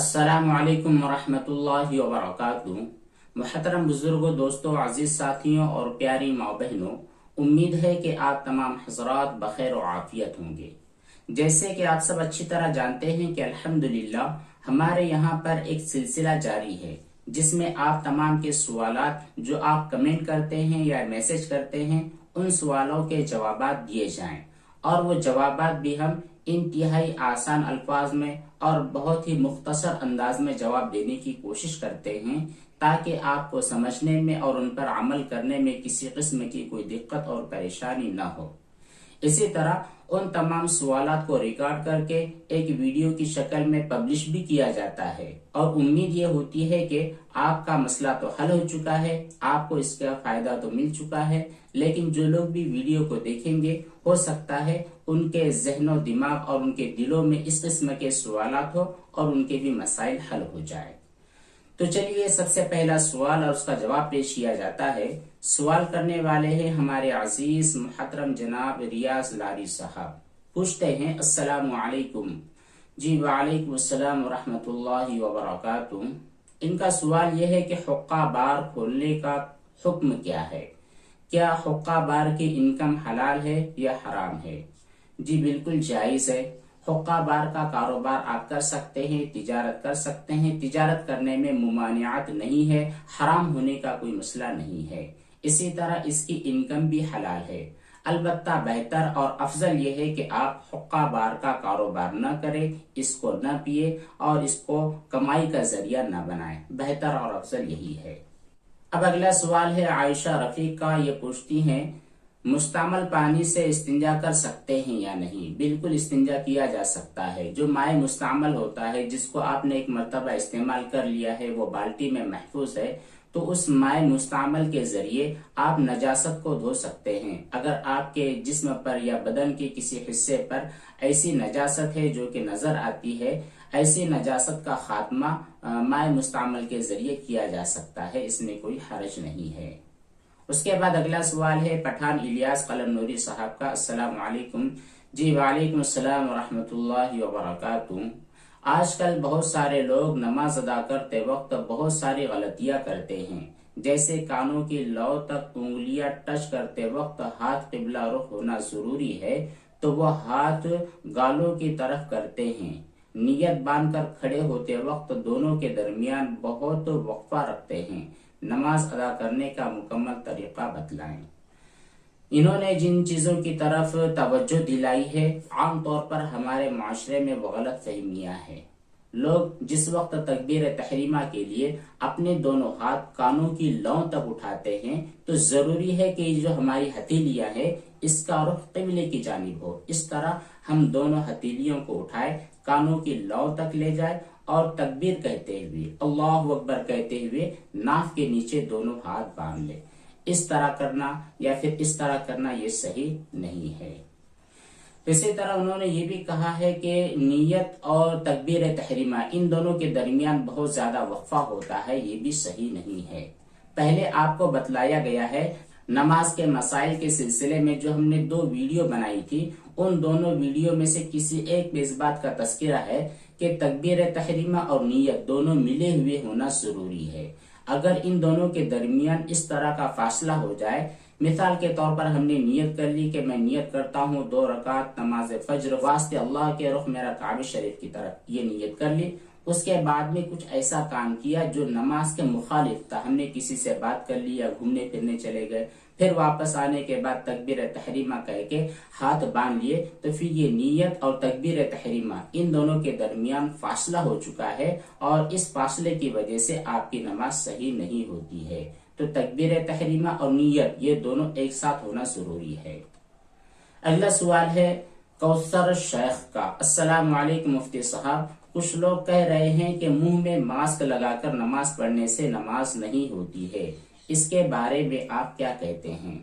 السلام علیکم ورحمۃ اللہ وبرکاتہ۔ محترم بزرگوں، دوستوں، عزیز ساتھیوں اور پیاری ماں بہنوں، امید ہے کہ آپ تمام حضرات بخیر و عافیت ہوں گے۔ جیسے کہ آپ سب اچھی طرح جانتے ہیں کہ الحمدللہ ہمارے یہاں پر ایک سلسلہ جاری ہے جس میں آپ تمام کے سوالات جو آپ کمنٹ کرتے ہیں یا میسج کرتے ہیں ان سوالوں کے جوابات دیے جائیں، اور وہ جوابات بھی ہم انتہائی آسان الفاظ میں اور بہت ہی مختصر انداز میں جواب دینے کی کوشش کرتے ہیں تاکہ آپ کو سمجھنے میں اور ان پر عمل کرنے میں کسی قسم کی کوئی دقت اور پریشانی نہ ہو۔ اسی طرح ان تمام سوالات کو ریکارڈ کر کے ایک ویڈیو کی شکل میں پبلش بھی کیا جاتا ہے، اور امید یہ ہوتی ہے کہ آپ کا مسئلہ تو حل ہو چکا ہے، آپ کو اس کا فائدہ تو مل چکا ہے، لیکن جو لوگ بھی ویڈیو کو دیکھیں گے ہو سکتا ہے ان کے ذہن و دماغ اور ان کے دلوں میں اس قسم کے سوالات ہو اور ان کے بھی مسائل حل ہو جائے۔ تو چلیے سب سے پہلا سوال اور اس کا جواب پیش کیا جاتا ہے۔ سوال کرنے والے ہیں ہمارے عزیز محترم جناب ریاض لاری صاحب۔ پوچھتے ہیں السلام علیکم۔ جی وعلیکم السلام ورحمۃ اللہ وبرکاتہ۔ ان کا سوال یہ ہے کہ حقہ بار کھولنے کا حکم کیا ہے؟ کیا حقہ بار کی انکم حلال ہے یا حرام ہے؟ جی بالکل جائز ہے۔ حقہ بار کا کاروبار آپ کر سکتے ہیں، تجارت کر سکتے ہیں، تجارت کرنے میں ممانعت نہیں ہے، حرام ہونے کا کوئی مسئلہ نہیں ہے۔ اسی طرح اس کی انکم بھی حلال ہے۔ البتہ بہتر اور افضل یہ ہے کہ آپ حقہ بار کا کاروبار نہ کریں، اس کو نہ پیے اور اس کو کمائی کا ذریعہ نہ بنائیں۔ بہتر اور افضل یہی ہے۔ اب اگلا سوال ہے عائشہ رفیق کا۔ یہ پوچھتی ہیں مستعمل پانی سے استنجا کر سکتے ہیں یا نہیں؟ بالکل استنجا کیا جا سکتا ہے۔ جو مائع مستعمل ہوتا ہے جس کو آپ نے ایک مرتبہ استعمال کر لیا ہے، وہ بالٹی میں محفوظ ہے، تو اس مائع مستعمل کے ذریعے آپ نجاست کو دھو سکتے ہیں۔ اگر آپ کے جسم پر یا بدن کے کسی حصے پر ایسی نجاست ہے جو کہ نظر آتی ہے، ایسی نجاست کا خاتمہ مائع مستعمل کے ذریعے کیا جا سکتا ہے، اس میں کوئی حرج نہیں ہے۔ اس کے بعد اگلا سوال ہے پٹھان الیاس قلم نوری صاحب کا۔ السلام علیکم۔ جی وعلیکم السلام ورحمۃ اللہ وبرکاتہ۔ آج کل بہت سارے لوگ نماز ادا کرتے وقت بہت ساری غلطیاں کرتے ہیں، جیسے کانوں کی لو تک انگلیاں ٹچ کرتے وقت ہاتھ قبلہ رخ ہونا ضروری ہے تو وہ ہاتھ گالوں کی طرف کرتے ہیں۔ نیت باندھ کر کھڑے ہوتے وقت دونوں کے درمیان بہت وقفہ رکھتے ہیں۔ نماز ادا کرنے کا مکمل طریقہ بتلائیں۔ انہوں نے جن چیزوں کی طرف توجہ دلائی ہے عام طور پر ہمارے معاشرے میں وہ غلط فہمیاں ہیں۔ لوگ جس وقت تکبیر تحریمہ کے لیے اپنے دونوں ہاتھ کانوں کی لو تک اٹھاتے ہیں تو ضروری ہے کہ جو ہماری ہتھیلیاں ہے اس کا رخ قبلے کی جانب ہو۔ اس طرح ہم دونوں ہتھیلیوں کو اٹھائے، کانوں کی لو تک لے جائے اور تکبیر کہتے ہوئے، اللہ اکبر کہتے ہوئے ناف کے نیچے دونوں ہاتھ باندھ لے۔ اس طرح کرنا یا پھر اس طرح کرنا یہ صحیح نہیں ہے۔ اسی طرح انہوں نے یہ بھی کہا ہے کہ نیت اور تکبیر تحریمہ ان دونوں کے درمیان بہت زیادہ وقفہ ہوتا ہے، یہ بھی صحیح نہیں ہے۔ پہلے آپ کو بتلایا گیا ہے نماز کے مسائل کے سلسلے میں جو ہم نے 2 ویڈیو بنائی تھی، ان دونوں ویڈیو میں سے کسی ایک میں اس بات کا تذکرہ ہے کہ تکبیر تحریمہ اور نیت دونوں ملے ہوئے ہونا ضروری ہے۔ اگر ان دونوں کے درمیان اس طرح کا فاصلہ ہو جائے، مثال کے طور پر ہم نے نیت کر لی کہ میں نیت کرتا ہوں 2 رکعت نماز فجر واسطے اللہ کے رخ میرا کعبہ شریف کی طرف، یہ نیت کر لی، اس کے بعد میں کچھ ایسا کام کیا جو نماز کے مخالف تھا، ہم نے کسی سے بات کر لی یا گھومنے پھرنے چلے گئے، پھر واپس آنے کے بعد تکبیر تحریمہ کہہ کے ہاتھ باندھ لیے، تو پھر یہ نیت اور تکبیر تحریمہ ان دونوں کے درمیان فاصلہ ہو چکا ہے، اور اس فاصلے کی وجہ سے آپ کی نماز صحیح نہیں ہوتی ہے۔ تو تکبیر تحریمہ اور نیت یہ دونوں ایک ساتھ ہونا ضروری ہے۔ اگلا سوال ہے کوثر شیخ کا۔ السلام علیکم مفتی صاحب، کچھ لوگ کہہ رہے ہیں کہ منہ میں ماسک لگا کر نماز پڑھنے سے نماز نہیں ہوتی ہے، اس کے بارے میں آپ کیا کہتے ہیں؟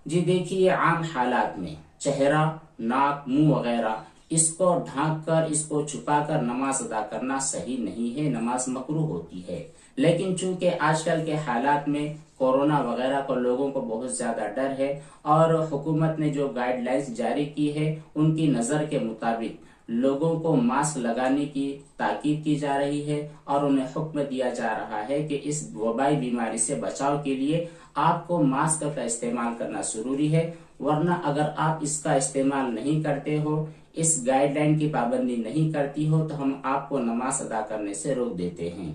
جی دیکھیے، عام حالات میں چہرہ، ناک، منہ وغیرہ اس کو ڈھانک کر، اس کو چھپا کر نماز ادا کرنا صحیح نہیں ہے، نماز مکروہ ہوتی ہے۔ لیکن چونکہ آج کل کے حالات میں کورونا وغیرہ کو لوگوں کو بہت زیادہ ڈر ہے، اور حکومت نے جو گائیڈ لائنز جاری کی ہے ان کی نظر کے مطابق لوگوں کو ماسک لگانے کی تاکید کی جا رہی ہے اور انہیں حکم دیا جا رہا ہے کہ اس وبائی بیماری سے بچاؤ کے لیے آپ کو ماسک کا استعمال کرنا ضروری ہے، ورنہ اگر آپ اس کا استعمال نہیں کرتے ہو، اس گائیڈ لائن کی پابندی نہیں کرتی ہو، تو ہم آپ کو نماز ادا کرنے سے روک دیتے ہیں۔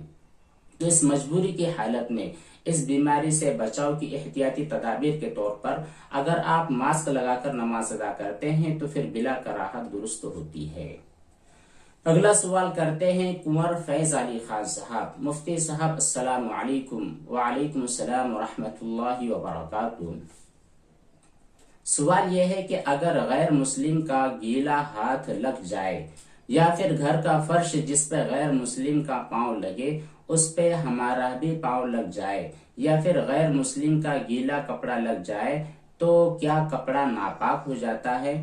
تو اس مجبوری کی حالت میں اس بیماری سے بچاؤ کی احتیاطی تدابیر کے طور پر اگر آپ ماسک لگا کر نماز ادا کرتے ہیں تو پھر بلا کراہت درست ہوتی ہے۔ اگلا سوال کرتے ہیں کنور فیض علی خان صاحب۔ مفتی صاحب السلام علیکم۔ وعلیکم السلام ورحمۃ اللہ وبرکاتہ۔ سوال یہ ہے کہ اگر غیر مسلم کا گیلا ہاتھ لگ جائے یا پھر گھر کا فرش جس پہ غیر مسلم کا پاؤں لگے اس پہ ہمارا بھی پاؤں لگ جائے، یا پھر غیر مسلم کا گیلا کپڑا لگ جائے تو کیا کپڑا ناپاک ہو جاتا ہے؟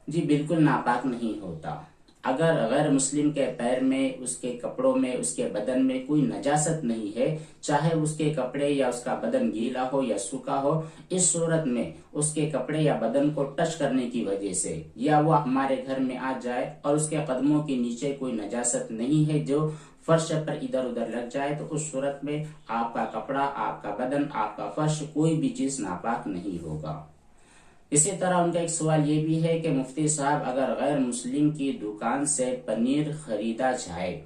جی بالکل ناپاک نہیں ہوتا۔ اگر غیر مسلم کے پیر میں، اس کے کپڑوں میں، اس کے بدن میں کوئی نجاست نہیں ہے، چاہے اس کے کپڑے یا اس کا بدن گیلا ہو یا سوکھا ہو، اس صورت میں اس کے کپڑے یا بدن کو ٹچ کرنے کی وجہ سے یا وہ ہمارے گھر میں آ جائے اور اس کے قدموں کے نیچے کوئی نجاست نہیں ہے جو فرش پر ادھر ادھر لگ جائے، تو اس صورت میں آپ کا کپڑا، آپ کا بدن، آپ کا فرش، کوئی بھی چیز ناپاک نہیں ہوگا۔ اسی طرح ان کا ایک سوال یہ بھی ہے کہ مفتی صاحب اگر غیر مسلم کی دکان سے پنیر خریدا جائے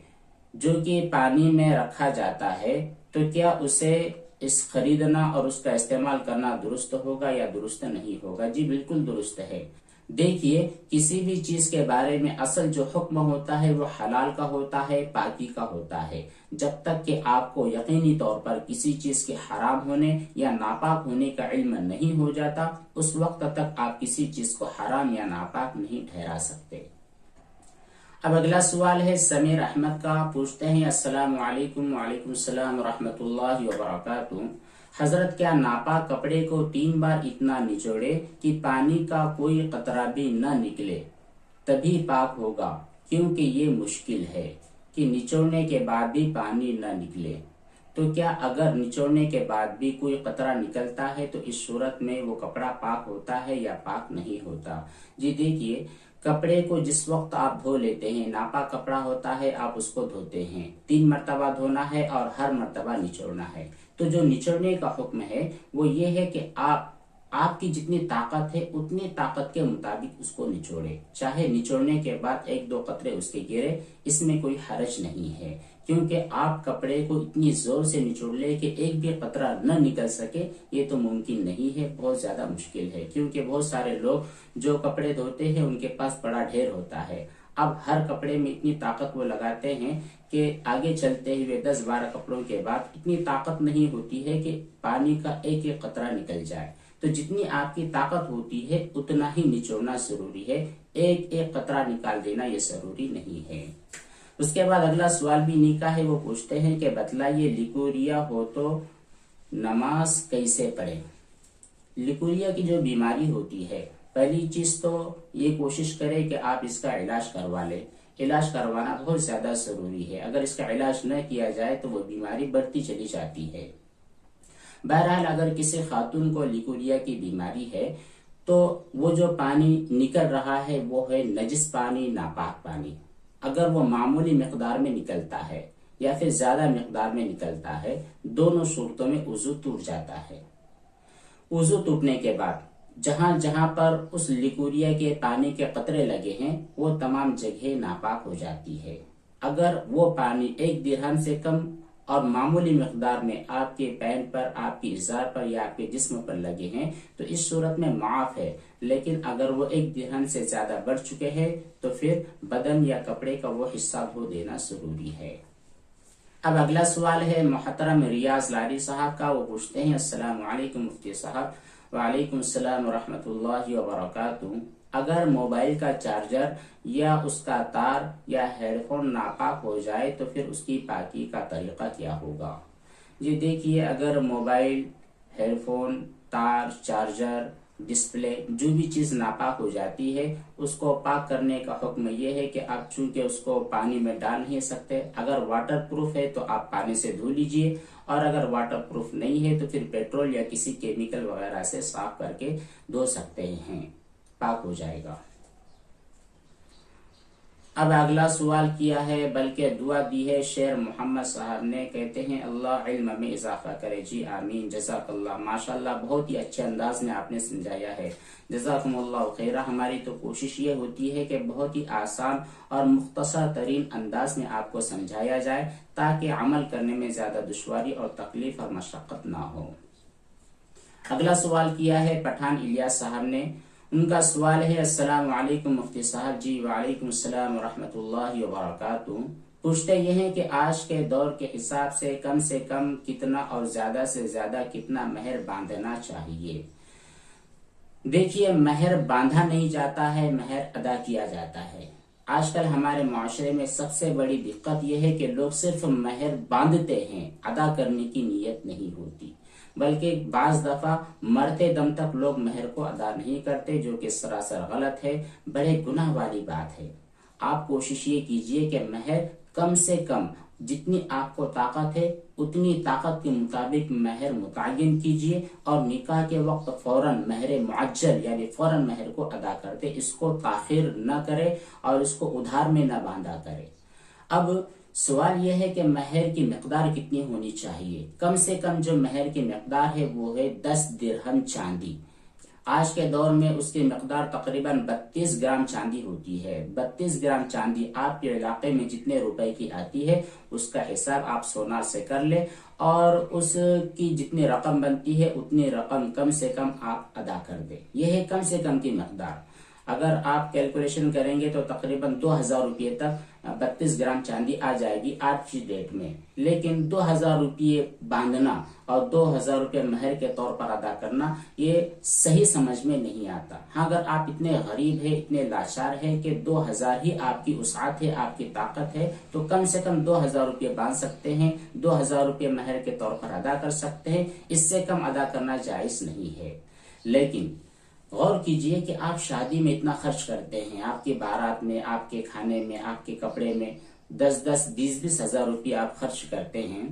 جو کہ پانی میں رکھا جاتا ہے، تو کیا اسے اس خریدنا اور اس کا استعمال کرنا درست ہوگا یا درست نہیں ہوگا؟ جی بالکل درست ہے۔ دیکھیے، کسی بھی چیز کے بارے میں اصل جو حکم ہوتا ہے وہ حلال کا ہوتا ہے، پاکی کا ہوتا ہے۔ جب تک کہ آپ کو یقینی طور پر کسی چیز کے حرام ہونے یا ناپاک ہونے کا علم نہیں ہو جاتا، اس وقت تک آپ کسی چیز کو حرام یا ناپاک نہیں ٹھہرا سکتے۔ اب اگلا سوال ہے سمیر احمد کا، پوچھتے ہیں السلام علیکم۔ وعلیکم السلام ورحمۃ اللہ وبرکاتہ۔ حضرت کیا ناپاک کپڑے کو 3 بار اتنا نچوڑے کہ پانی کا کوئی قطرہ بھی نہ نکلے تبھی پاک ہوگا؟ کیونکہ یہ مشکل ہے کہ نچوڑنے کے بعد بھی پانی نہ نکلے، تو کیا اگر نچوڑنے کے بعد بھی کوئی قطرہ نکلتا ہے تو اس صورت میں وہ کپڑا پاک ہوتا ہے یا پاک نہیں ہوتا؟ جی دیکھیے، کپڑے کو جس وقت آپ دھو لیتے ہیں، ناپاک کپڑا ہوتا ہے، آپ اس کو دھوتے ہیں، 3 مرتبہ دھونا ہے اور ہر مرتبہ نچوڑنا ہے۔ تو جو نچوڑنے کا حکم ہے وہ یہ ہے کہ آپ کی جتنی طاقت ہے اتنی طاقت کے مطابق اس کو نچوڑے، چاہے نچوڑنے کے بعد 1-2 قطرے اس کے گرے، اس میں کوئی حرج نہیں ہے، کیونکہ آپ کپڑے کو اتنی زور سے نچوڑ لے کہ ایک بھی قطرہ نہ نکل سکے، یہ تو ممکن نہیں ہے، بہت زیادہ مشکل ہے، کیونکہ بہت سارے لوگ جو کپڑے دھوتے ہیں ان کے پاس بڑا ڈھیر ہوتا ہے۔ اب ہر کپڑے میں اتنی طاقت وہ لگاتے ہیں کہ آگے چلتے ہوئے 10-12 کپڑوں کے بعد اتنی طاقت نہیں ہوتی ہے کہ پانی کا ایک ایک قطرہ نکل جائے۔ تو جتنی آپ کی طاقت ہوتی ہے اتنا ہی نچوڑنا ضروری ہے، ایک ایک قطرہ نکال دینا یہ ضروری نہیں ہے۔ اس کے بعد اگلا سوال بھی انہی کا ہے، وہ پوچھتے ہیں کہ بتلائیے لیکوریا ہو تو نماز کیسے پڑھیں؟ لیکوریا کی جو بیماری ہوتی ہے، پہلی چیز تو یہ کوشش کرے کہ آپ اس کا علاج کروا لیں۔ علاج کروانا بہت زیادہ ضروری ہے، اگر اس کا علاج نہ کیا جائے تو وہ بیماری بڑھتی چلی جاتی ہے۔ بہرحال اگر کسی خاتون کو لیکوریا کی بیماری ہے تو وہ جو پانی نکل رہا ہے وہ ہے نجس پانی، ناپاک پانی۔ اگر وہ معمولی مقدار میں نکلتا ہے یا پھر زیادہ مقدار میں نکلتا ہے، دونوں صورتوں میں وضو ٹوٹ جاتا ہے۔ وضو ٹوٹنے کے بعد جہاں جہاں پر اس لیکوریا کے پانی کے قطرے لگے ہیں وہ تمام جگہ ناپاک ہو جاتی ہے۔ اگر وہ پانی 1 درہم سے کم اور معمولی مقدار میں آپ کے پینٹ پر، آپ کی ازار پر یا آپ کے جسم پر لگے ہیں تو اس صورت میں معاف ہے، لیکن اگر وہ 1 درہم سے زیادہ بڑھ چکے ہیں تو پھر بدن یا کپڑے کا وہ حصہ دھو دینا ضروری ہے۔ اب اگلا سوال ہے محترم ریاض لاری صاحب کا، وہ پوچھتے ہیں السلام علیکم مفتی صاحب۔ وعلیکم السلام ورحمۃ اللہ وبرکاتہ۔ اگر موبائل کا چارجر یا اس کا تار یا ہیڈ فون ناپاک ہو جائے تو پھر اس کی پاکی کا طریقہ کیا ہوگا؟ جی دیکھیے، اگر موبائل، ہیڈ فون، تار، چارجر، ڈسپلے، جو بھی چیز ناپاک ہو جاتی ہے اس کو پاک کرنے کا حکم یہ ہے کہ آپ چونکہ اس کو پانی میں ڈال نہیں سکتے، اگر واٹر پروف ہے تو آپ پانی سے دھو لیجئے، اور اگر واٹر پروف نہیں ہے تو پھر پیٹرول یا کسی کیمیکل وغیرہ سے صاف کر کے دھو سکتے ہیں، پاک ہو جائے گا۔ اب اگلا سوال کیا ہے بلکہ دعا دی ہے شیر محمد صاحب نے، کہتے ہیں اللہ علم میں اضافہ کرے. جی آمین، جزاک اللہ. ماشاءاللہ بہت ہی اچھے انداز میں آپ نے سمجھایا ہے، جزاکم اللہ خیرہ. ہماری تو کوشش یہ ہوتی ہے کہ بہت ہی آسان اور مختصر ترین انداز میں آپ کو سمجھایا جائے تاکہ عمل کرنے میں زیادہ دشواری اور تکلیف اور مشقت نہ ہو. اگلا سوال کیا ہے پٹھان الیاس صاحب نے. ان کا سوال ہے السلام علیکم مفتی صاحب. جی وعلیکم السلام ورحمۃ اللہ وبرکاتہ. پوچھتے یہ ہیں کہ آج کے دور کے حساب سے کم کتنا اور زیادہ سے زیادہ کتنا مہر باندھنا چاہیے؟ دیکھیے، مہر باندھا نہیں جاتا ہے، مہر ادا کیا جاتا ہے. آج کل ہمارے معاشرے میں سب سے بڑی دقت یہ ہے کہ لوگ صرف مہر باندھتے ہیں، ادا کرنے کی نیت نہیں ہوتی، بلکہ بعض دفعہ مرتے دم تک لوگ مہر کو ادا نہیں کرتے، جو کہ سراسر غلط ہے، بڑے گناہ والی بات ہے. آپ کوشش یہ کیجئے کہ مہر کم سے کم جتنی آپ کو طاقت ہے اتنی طاقت کے مطابق مہر متعین کیجئے، اور نکاح کے وقت فوراً مہر معجل یعنی فوراً مہر کو ادا کرتے، اس کو تاخیر نہ کرے اور اس کو ادھار میں نہ باندھا کرے. اب سوال یہ ہے کہ مہر کی مقدار کتنی ہونی چاہیے؟ کم سے کم جو مہر کی مقدار ہے وہ ہے 10 درہم چاندی. آج کے دور میں اس کی مقدار تقریباً 32 گرام چاندی ہوتی ہے. 32 گرام چاندی آپ کے علاقے میں جتنے روپے کی آتی ہے اس کا حساب آپ سونار سے کر لیں، اور اس کی جتنی رقم بنتی ہے اتنی رقم کم سے کم آپ ادا کر دیں. یہ ہے کم سے کم کی مقدار. اگر آپ کیلکولیشن کریں گے تو تقریباً 2000 روپے تک 32 گرام چاندی آ جائے گی آج کی ڈیٹ میں. لیکن 2000 روپے باندھنا اور 2000 روپے مہر کے طور پر ادا کرنا یہ صحیح سمجھ میں نہیں آتا. ہاں، اگر آپ اتنے غریب ہیں، اتنے لاچار ہیں کہ 2000 ہی آپ کی وسعت ہے، آپ کی طاقت ہے، تو کم سے کم 2000 روپے باندھ سکتے ہیں، 2000 روپے مہر کے طور پر ادا کر سکتے ہیں. اس سے کم ادا کرنا جائز نہیں ہے. لیکن غور کیجئے کہ آپ شادی میں اتنا خرچ کرتے ہیں، آپ کی بارات میں، آپ کے کھانے میں، آپ کے کپڑے میں 10 20 ہزار روپے آپ خرچ کرتے ہیں،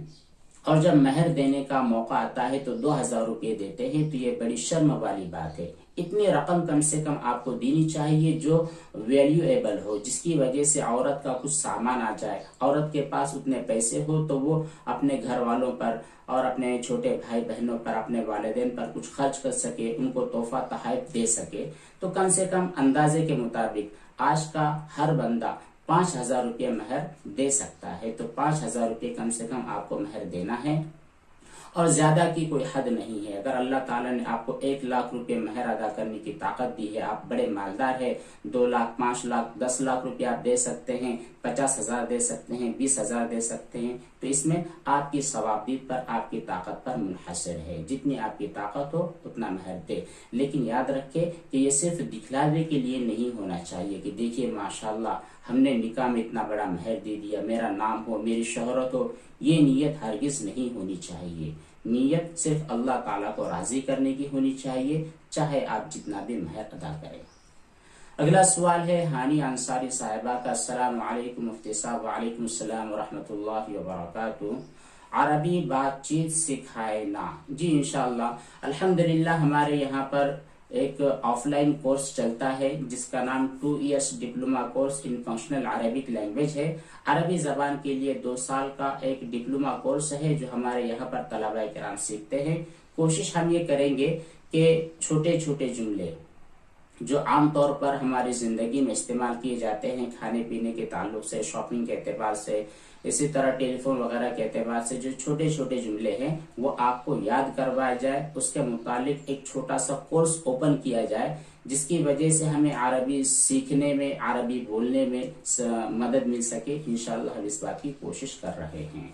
اور جب مہر دینے کا موقع آتا ہے تو 2000 روپے دیتے ہیں، تو یہ بڑی شرم والی بات ہے. اتنی رقم کم سے کم آپ کو دینی چاہیے جو ویلیویبل ہو، جس کی وجہ سے عورت کا کچھ سامان آ جائے، عورت کے پاس اتنے پیسے ہو تو وہ اپنے گھر والوں پر اور اپنے چھوٹے بھائی بہنوں پر، اپنے والدین پر کچھ خرچ کر سکے، ان کو تحفہ تحائف دے سکے. تو کم سے کم اندازے کے مطابق آج کا ہر بندہ 5000 روپے مہر دے سکتا ہے، تو 5000 روپے کم سے کم آپ کو مہر دینا ہے، اور زیادہ کی کوئی حد نہیں ہے. اگر اللہ تعالیٰ نے آپ کو 1 لاکھ روپے مہر ادا کرنے کی طاقت دی ہے، آپ بڑے مالدار ہے، 2 لاکھ 5 لاکھ 10 لاکھ روپے آپ دے سکتے ہیں، 50,000 دے سکتے ہیں، 20,000 دے سکتے ہیں، تو اس میں آپ کی ثوابدید پر، آپ کی طاقت پر منحصر ہے. جتنی آپ کی طاقت ہو اتنا مہر دے. لیکن یاد رکھے کہ یہ صرف دکھلاوے کے لیے نہیں ہونا چاہیے کہ دیکھیے ماشاءاللہ ہم نے نکاح میں اتنا بڑا مہر دے دیا، میرا نام ہو، میری شہرت ہو. یہ نیت ہرگز نہیں ہونی چاہیے. نیت صرف اللہ تعالیٰ کو راضی کرنے کی ہونی چاہیے، چاہے آپ جتنا بھی مہر ادا کریں. اگلا سوال ہے ہانی انصاری صاحبہ کا. السلام علیکم مفتی صاحب. وعلیکم السلام ورحمۃ اللہ وبرکاتہ. عربی بات چیت سکھائے نا. جی انشاءاللہ. الحمدللہ ہمارے یہاں پر ایک آف لائن کورس چلتا ہے جس کا نام 2 ایئرس ڈپلوما کورس ان فنکشنل عربک لینگویج ہے. عربی زبان کے لیے 2 سال کا ایک ڈپلوما کورس ہے جو ہمارے یہاں پر طلبہ کرام سیکھتے ہیں. کوشش ہم یہ کریں گے کہ چھوٹے چھوٹے جملے جو عام طور پر ہماری زندگی میں استعمال کیے جاتے ہیں، کھانے پینے کے تعلق سے، شاپنگ کے اعتبار سے، اسی طرح ٹیلی فون وغیرہ کے اعتبار سے، جو چھوٹے چھوٹے جملے ہیں وہ آپ کو یاد کروایا جائے. اس کے متعلق ایک چھوٹا سا کورس اوپن کیا جائے جس کی وجہ سے ہمیں عربی سیکھنے میں، عربی بولنے میں مدد مل سکے. انشاءاللہ ہم اس بات کی کوشش کر رہے ہیں.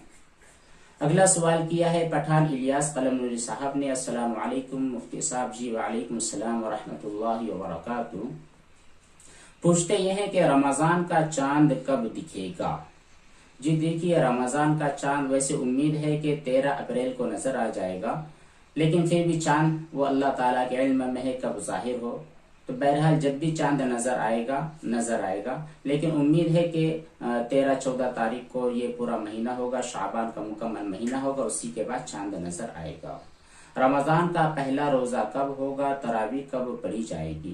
اگلا سوال کیا ہے پٹھان الیاس قلم نوری صاحب نے. السلام علیکم مفتی صاحب. جی وعلیکم السلام ورحمۃ اللہ وبرکاتہ. پوچھتے یہ ہیں کہ رمضان کا چاند کب دکھے گا؟ جی دیکھیے، رمضان کا چاند ویسے امید ہے کہ 13 اپریل کو نظر آ جائے گا، لیکن پھر بھی چاند وہ اللہ تعالیٰ کے علم میں ہے کب ظاہر ہو. تو بہرحال جب بھی چاند نظر آئے گا. لیکن امید ہے کہ 13-14 تاریخ کو یہ پورا مہینہ ہوگا، شعبان کا مکمل مہینہ ہوگا، اسی کے بعد چاند نظر آئے گا. رمضان کا پہلا روزہ کب ہوگا؟ تراویح کب پڑھی جائے گی؟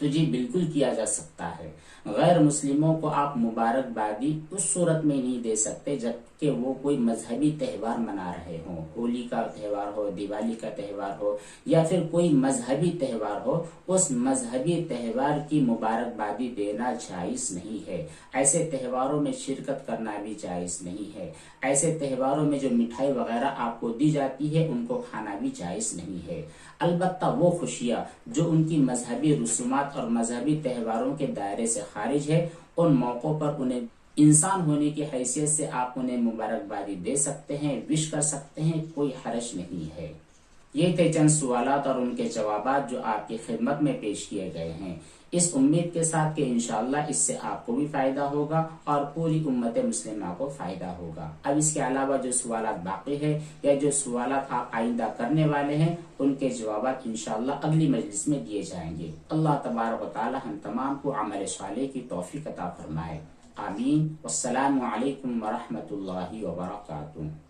تو جی بالکل کیا جا سکتا ہے۔ غیر مسلموں کو آپ مبارکبادی اس صورت میں نہیں دے سکتے جبکہ وہ کوئی مذہبی تہوار منا رہے ہوں، ہولی کا تہوار ہو، دیوالی کا تہوار ہو یا پھر کوئی مذہبی تہوار ہو، اس مذہبی تہوار کی مبارکبادی دینا جائز نہیں ہے۔ ایسے تہواروں میں شرکت کرنا بھی جائز نہیں ہے۔ ایسے تہواروں میں جو مٹھائی وغیرہ آپ کو دی جاتی ہے ان کو کھانا بھی جائز نہیں ہے۔ البتہ وہ خوشیاں جو ان کی مذہبی رسومات اور مذہبی تہواروں کے دائرے سے خارج ہے، ان موقعوں پر انہیں انسان ہونے کی حیثیت سے آپ انہیں مبارکبادی دے سکتے ہیں، وش کر سکتے ہیں، کوئی حرج نہیں ہے۔ یہ تھے چند سوالات اور ان کے جوابات جو آپ کی خدمت میں پیش کیے گئے ہیں، اس امید کے ساتھ کہ انشاءاللہ اس سے آپ کو بھی فائدہ ہوگا اور پوری امت مسلمہ کو فائدہ ہوگا۔ اب اس کے علاوہ جو سوالات باقی ہیں یا جو سوالات آپ آئندہ کرنے والے ہیں ان کے جوابات انشاءاللہ اگلی مجلس میں دیے جائیں گے۔ اللہ تبارک و تعالی ہم تمام کو عمل صالح کی توفیق عطا فرمائے، آمین۔ والسلام علیکم ورحمۃ اللہ وبرکاتہ۔